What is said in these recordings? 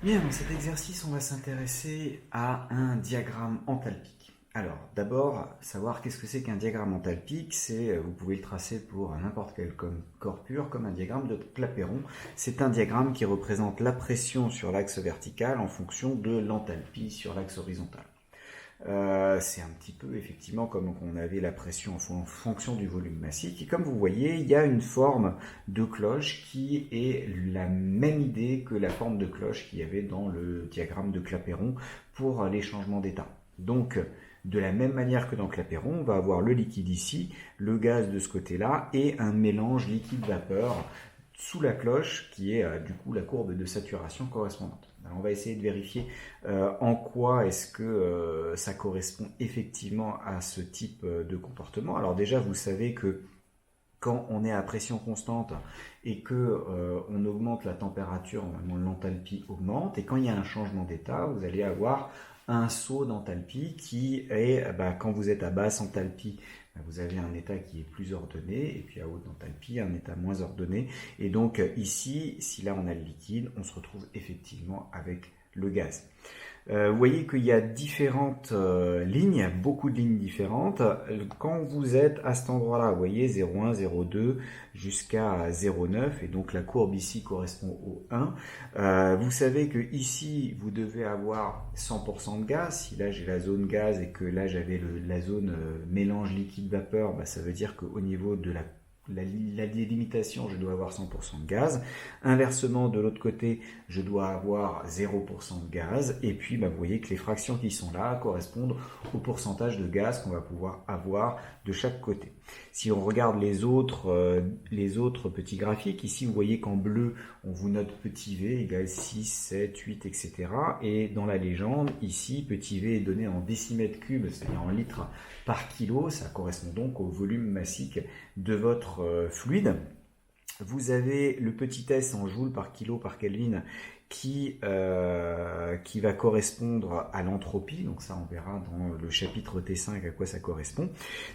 Bien, dans cet exercice, on va s'intéresser à un diagramme enthalpique. Alors, d'abord, savoir qu'est-ce que c'est qu'un diagramme enthalpique. Vous pouvez le tracer pour n'importe quel corps pur, comme un diagramme de Clapeyron. C'est un diagramme qui représente la pression sur l'axe vertical en fonction de l'enthalpie sur l'axe horizontal. C'est un petit peu effectivement comme on avait la pression en fonction du volume massique. Et comme vous voyez, il y a une forme de cloche qui est la même idée que la forme de cloche qu'il y avait dans le diagramme de Clapeyron pour les changements d'état. Donc, de la même manière que dans Clapeyron, on va avoir le liquide ici, le gaz de ce côté-là et un mélange liquide-vapeur sous la cloche qui est du coup la courbe de saturation correspondante. Alors on va essayer de vérifier en quoi est-ce que ça correspond effectivement à ce type de comportement. Alors déjà, vous savez que quand on est à pression constante et que on augmente la température, normalement l'enthalpie augmente, et quand il y a un changement d'état, vous allez avoir un saut d'enthalpie qui est, quand vous êtes à basse enthalpie, vous avez un état qui est plus ordonné, et puis à haute enthalpie, un état moins ordonné. Et donc ici, si là on a le liquide, on se retrouve effectivement avec le gaz. Vous voyez qu'il y a différentes lignes, beaucoup de lignes différentes. Quand vous êtes à cet endroit-là, vous voyez 0,1, 0,2 jusqu'à 0,9, et donc la courbe ici correspond au 1. Vous savez que ici, vous devez avoir 100% de gaz. Si là j'ai la zone gaz et que là j'avais la zone mélange liquide-vapeur, ça veut dire qu'au niveau de la délimitation, je dois avoir 100% de gaz. Inversement, de l'autre côté, je dois avoir 0% de gaz. Et puis, vous voyez que les fractions qui sont là correspondent au pourcentage de gaz qu'on va pouvoir avoir de chaque côté. Si on regarde les autres petits graphiques, ici, vous voyez qu'en bleu, on vous note petit v égale 6, 7, 8, etc. Et dans la légende, ici, petit v est donné en décimètres cubes, c'est-à-dire en litres par kilo. Ça correspond donc au volume massique de votre fluide. Vous avez le petit s en joules par kilo par Kelvin qui va correspondre à l'entropie. Donc ça, on verra dans le chapitre T5 à quoi ça correspond.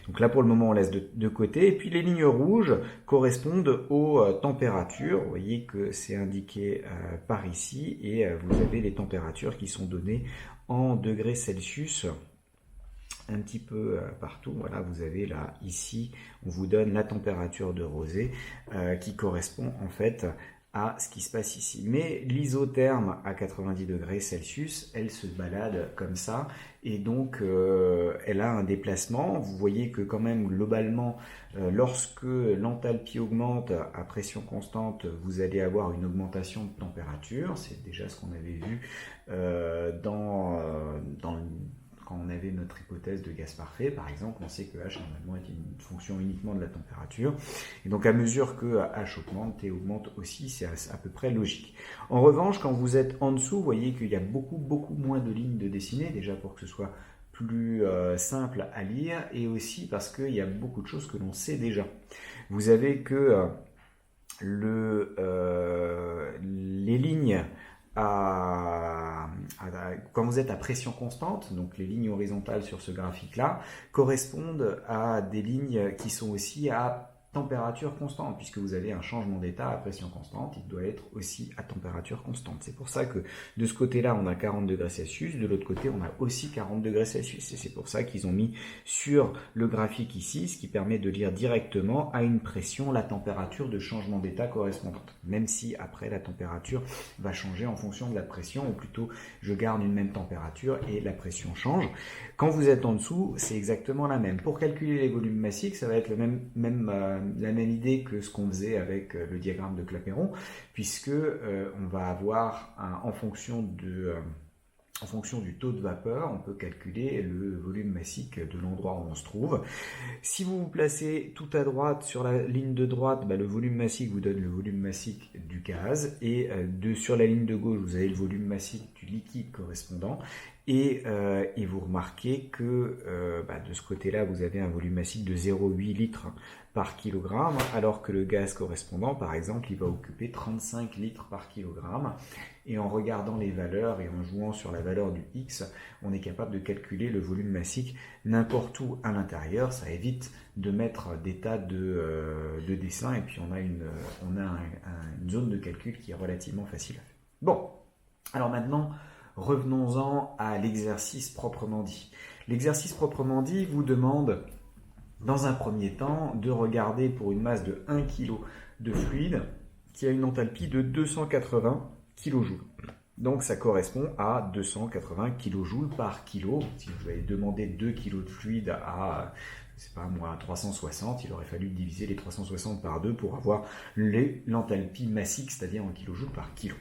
Donc là, pour le moment, on laisse de côté. Et puis les lignes rouges correspondent aux températures. Vous voyez que c'est indiqué par ici. Et vous avez les températures qui sont données en degrés Celsius un petit peu partout. Voilà, vous avez là, ici, on vous donne la température de rosée qui correspond en fait à ce qui se passe ici. Mais l'isotherme à 90 degrés Celsius, elle se balade comme ça et donc elle a un déplacement. Vous voyez que quand même globalement, lorsque l'enthalpie augmente à pression constante, vous allez avoir une augmentation de température. C'est déjà ce qu'on avait vu quand on avait notre hypothèse de gaz parfait, par exemple, on sait que H normalement est une fonction uniquement de la température. Et donc à mesure que H augmente, T augmente aussi, c'est à peu près logique. En revanche, quand vous êtes en dessous, vous voyez qu'il y a beaucoup moins de lignes de dessinées, déjà pour que ce soit plus simple à lire, et aussi parce qu'il y a beaucoup de choses que l'on sait déjà. Vous avez que les lignes quand vous êtes à pression constante, donc les lignes horizontales sur ce graphique-là, correspondent à des lignes qui sont aussi à température constante, puisque vous avez un changement d'état à pression constante, il doit être aussi à température constante. C'est pour ça que de ce côté-là, on a 40 degrés Celsius, de l'autre côté, on a aussi 40 degrés Celsius. Et c'est pour ça qu'ils ont mis sur le graphique ici, ce qui permet de lire directement à une pression la température de changement d'état correspondante. Même si après la température va changer en fonction de la pression, ou plutôt je garde une même température et la pression change. Quand vous êtes en dessous, c'est exactement la même. Pour calculer les volumes massiques, ça va être la même idée que ce qu'on faisait avec le diagramme de Clapeyron, puisque on va avoir en fonction du taux de vapeur, on peut calculer le volume massique de l'endroit où on se trouve. Si vous vous placez tout à droite, sur la ligne de droite, le volume massique vous donne le volume massique du gaz, et sur la ligne de gauche, vous avez le volume massique du liquide correspondant. Et vous remarquez que de ce côté-là, vous avez un volume massique de 0,8 litres par kilogramme, alors que le gaz correspondant, par exemple, il va occuper 35 litres par kilogramme. Et en regardant les valeurs et en jouant sur la valeur du X, on est capable de calculer le volume massique n'importe où à l'intérieur. Ça évite de mettre des tas de dessins, et puis on a une zone de calcul qui est relativement facile à faire. Bon. Alors maintenant, revenons-en à l'exercice proprement dit. L'exercice proprement dit vous demande, dans un premier temps, de regarder pour une masse de 1 kg de fluide qui a une enthalpie de 280 kJ. Donc ça correspond à 280 kJ par kilo. Si vous avez demandé 2 kg de fluide à, c'est pas moi, 360, il aurait fallu diviser les 360 par 2 pour avoir l'enthalpie massique, c'est-à-dire en kJ par kilo.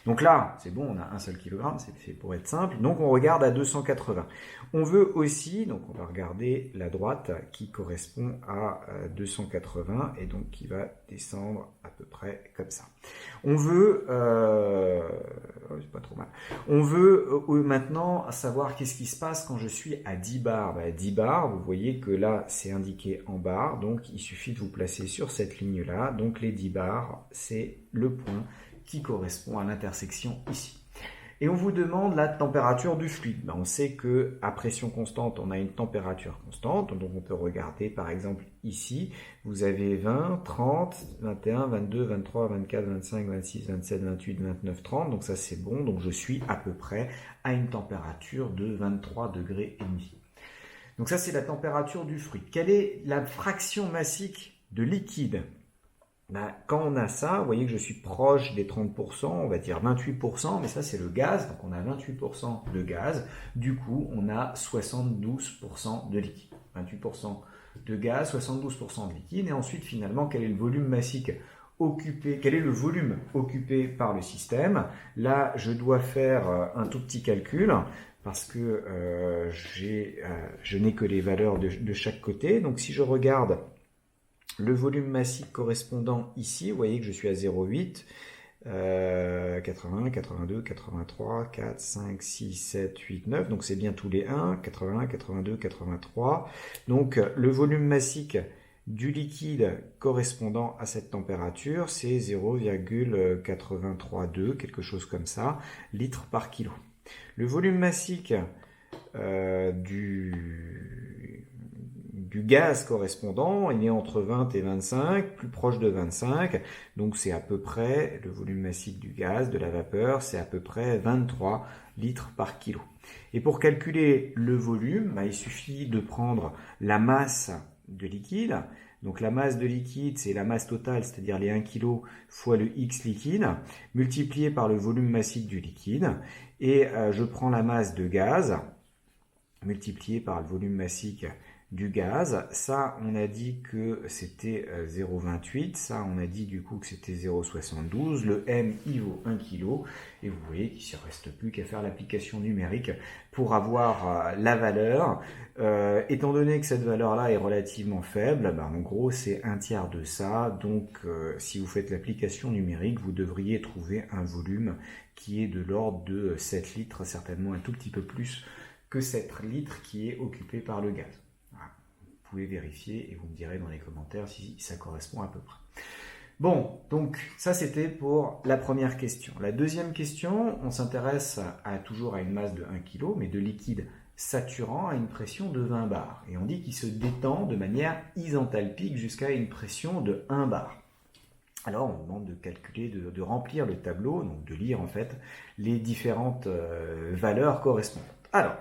Donc là, c'est bon, on a un seul kilogramme, c'est fait pour être simple. Donc on regarde à 280. On veut aussi, donc on va regarder la droite qui correspond à 280 et donc qui va descendre à peu près comme ça. On veut, c'est pas trop mal. On veut maintenant savoir qu'est-ce qui se passe quand je suis à 10 bars. 10 bars, vous voyez que là c'est indiqué en barre, donc il suffit de vous placer sur cette ligne-là. Donc les 10 bars, c'est le point qui correspond à l'intersection ici. Et on vous demande la température du fluide. On sait que à pression constante, on a une température constante. Donc on peut regarder par exemple ici, vous avez 20, 30, 21, 22, 23, 24, 25, 26, 27, 28, 29, 30. Donc ça c'est bon. Donc je suis à peu près à une température de 23 degrés et demi. Donc ça c'est la température du fluide. Quelle est la fraction massique de liquide ? Quand on a ça, vous voyez que je suis proche des 30%, on va dire 28%, mais ça c'est le gaz, donc on a 28% de gaz, du coup on a 72% de liquide. 28% de gaz, 72% de liquide, et ensuite finalement quel est le volume massique occupé, quel est le volume occupé par le système? Là je dois faire un tout petit calcul, parce que je n'ai que les valeurs de chaque côté, donc si je regarde le volume massique correspondant ici, vous voyez que je suis à 0,8, 81, 82, 83, 4, 5, 6, 7, 8, 9, donc c'est bien tous les 1, 81, 82, 83. Donc le volume massique du liquide correspondant à cette température, c'est 0,832, quelque chose comme ça, litres par kilo. Le volume massique du gaz correspondant, il est entre 20 et 25, plus proche de 25, donc c'est à peu près, le volume massique du gaz, de la vapeur, c'est à peu près 23 litres par kilo. Et pour calculer le volume, il suffit de prendre la masse de liquide, donc la masse de liquide, c'est la masse totale, c'est-à-dire les 1 kg fois le X liquide, multiplié par le volume massique du liquide, et je prends la masse de gaz, multiplié par le volume massique du gaz. Ça, on a dit que c'était 0,28. Ça, on a dit du coup que c'était 0,72. Le M, il vaut 1 kg. Et vous voyez qu'il ne reste plus qu'à faire l'application numérique pour avoir la valeur. Étant donné que cette valeur-là est relativement faible, en gros, c'est un tiers de ça. Donc, si vous faites l'application numérique, vous devriez trouver un volume qui est de l'ordre de 7 litres, certainement un tout petit peu plus que 7 litres qui est occupé par le gaz. Vous pouvez vérifier et vous me direz dans les commentaires si ça correspond à peu près. Bon, donc ça c'était pour la première question. La deuxième question, on s'intéresse toujours à une masse de 1 kg, mais de liquide saturant à une pression de 20 bars. Et on dit qu'il se détend de manière isenthalpique jusqu'à une pression de 1 bar. Alors on demande de calculer, de remplir le tableau, donc de lire en fait les différentes valeurs correspondantes. Alors,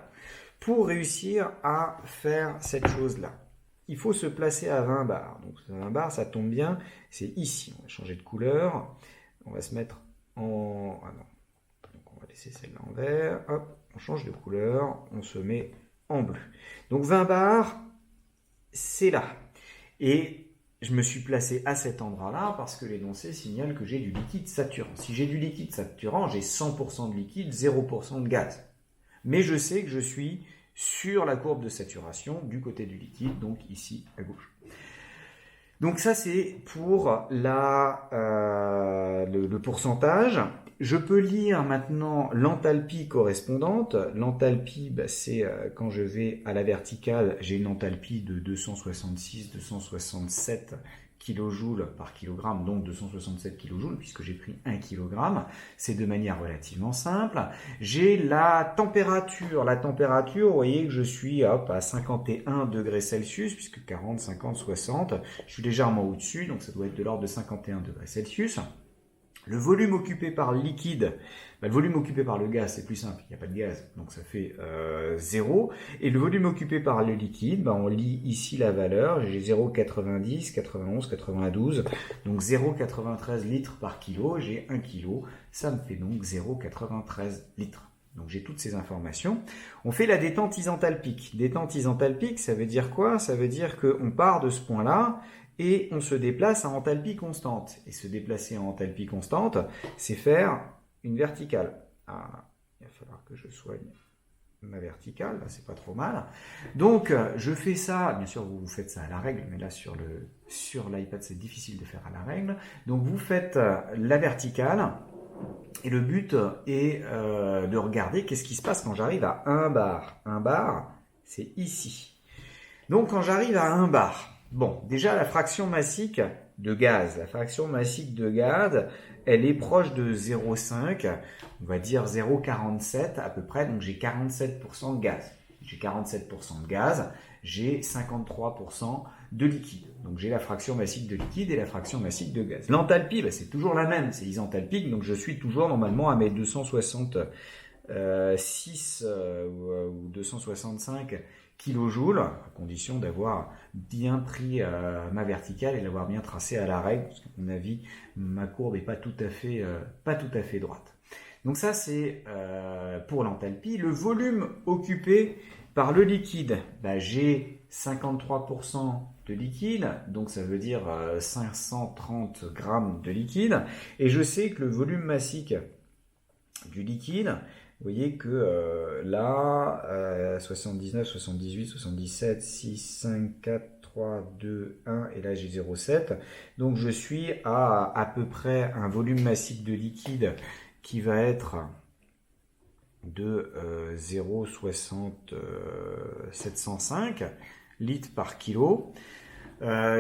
pour réussir à faire cette chose-là, il faut se placer à 20 bars. Donc 20 bars, ça tombe bien, c'est ici. On va changer de couleur. On va se mettre en... Ah non. Donc on va laisser celle-là en vert. Hop, on change de couleur. On se met en bleu. Donc 20 bars, c'est là. Et je me suis placé à cet endroit-là parce que l'énoncé signale que j'ai du liquide saturant. Si j'ai du liquide saturant, j'ai 100% de liquide, 0% de gaz. Mais je sais que je suis sur la courbe de saturation du côté du liquide, donc ici à gauche. Donc ça c'est pour le pourcentage. Je peux lire maintenant l'enthalpie correspondante. L'enthalpie, c'est quand je vais à la verticale, j'ai une enthalpie de 266, 267 kJ par kilogramme, donc 267 kJ, puisque j'ai pris 1 kg. C'est de manière relativement simple. J'ai la température. La température, vous voyez que je suis à 51 degrés Celsius, puisque 40, 50, 60. Je suis légèrement au-dessus, donc ça doit être de l'ordre de 51 degrés Celsius. Le volume occupé par le liquide, le volume occupé par le gaz, c'est plus simple, il n'y a pas de gaz, donc ça fait 0. Et le volume occupé par le liquide, on lit ici la valeur, j'ai 0,90, 91, 92, donc 0,93 litres par kilo, j'ai 1 kilo, ça me fait donc 0,93 litres. Donc j'ai toutes ces informations. On fait la détente isenthalpique. Détente isenthalpique, ça veut dire quoi? Ça veut dire qu'on part de ce point-là, et on se déplace à enthalpie constante. Et se déplacer à enthalpie constante, c'est faire une verticale. Ah, il va falloir que je soigne ma verticale, là c'est pas trop mal. Donc je fais ça, bien sûr vous faites ça à la règle, mais là sur l'iPad c'est difficile de faire à la règle. Donc vous faites la verticale, et le but est de regarder qu'est-ce qui se passe quand j'arrive à 1 bar. 1 bar, c'est ici. Donc quand j'arrive à 1 bar, bon, déjà la fraction massique de gaz, elle est proche de 0,5, on va dire 0,47 à peu près, donc j'ai 47% de gaz. J'ai 47% de gaz, j'ai 53% de liquide. Donc j'ai la fraction massique de liquide et la fraction massique de gaz. L'enthalpie, c'est toujours la même, c'est isenthalpique, donc je suis toujours normalement à mes 266 ou 265 kilojoules, à condition d'avoir bien pris ma verticale et l'avoir bien tracée à la règle, parce qu'à mon avis, ma courbe n'est pas tout à fait droite. Donc ça, c'est pour l'enthalpie. Le volume occupé par le liquide, j'ai 53% de liquide, donc ça veut dire 530 grammes de liquide, et je sais que le volume massique du liquide, vous voyez que là, 79, 78, 77, 6, 5, 4, 3, 2, 1, et là j'ai 0,7. Donc je suis à peu près un volume massique de liquide qui va être de 0,705 litres par kilo.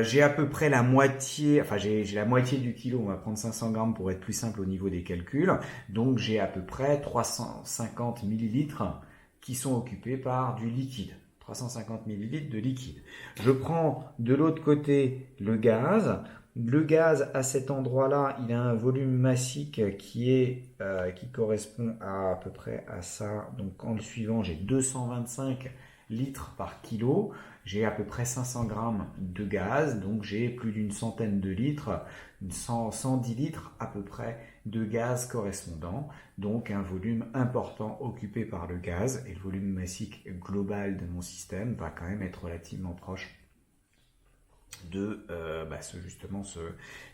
J'ai à peu près la moitié, j'ai la moitié du kilo, on va prendre 500 grammes pour être plus simple au niveau des calculs, donc j'ai à peu près 350 millilitres qui sont occupés par du liquide, 350 millilitres de liquide. Je prends de l'autre côté le gaz à cet endroit-là, il a un volume massique qui correspond à peu près à ça, donc en le suivant j'ai 225 litres par kilo, j'ai à peu près 500 grammes de gaz, donc j'ai plus d'une centaine de litres, 110 litres à peu près de gaz correspondant, donc un volume important occupé par le gaz, et le volume massique global de mon système va quand même être relativement proche de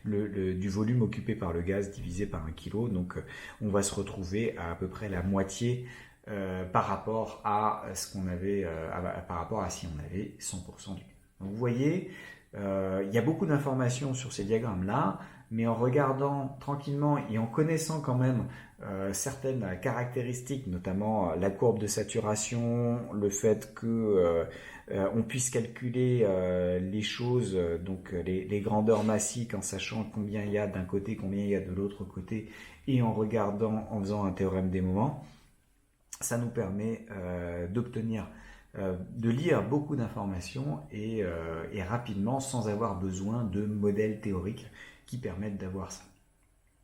du volume occupé par le gaz divisé par 1 kg, donc on va se retrouver à peu près la moitié par rapport à ce qu'on avait, par rapport à si on avait 100% du gaz. Donc vous voyez, il y a beaucoup d'informations sur ces diagrammes-là, mais en regardant tranquillement et en connaissant quand même certaines caractéristiques, notamment la courbe de saturation, le fait que on puisse calculer les choses, donc les grandeurs massiques en sachant combien il y a d'un côté, combien il y a de l'autre côté, et en faisant un théorème des moments, ça nous permet d'obtenir, de lire beaucoup d'informations et rapidement sans avoir besoin de modèles théoriques qui permettent d'avoir ça.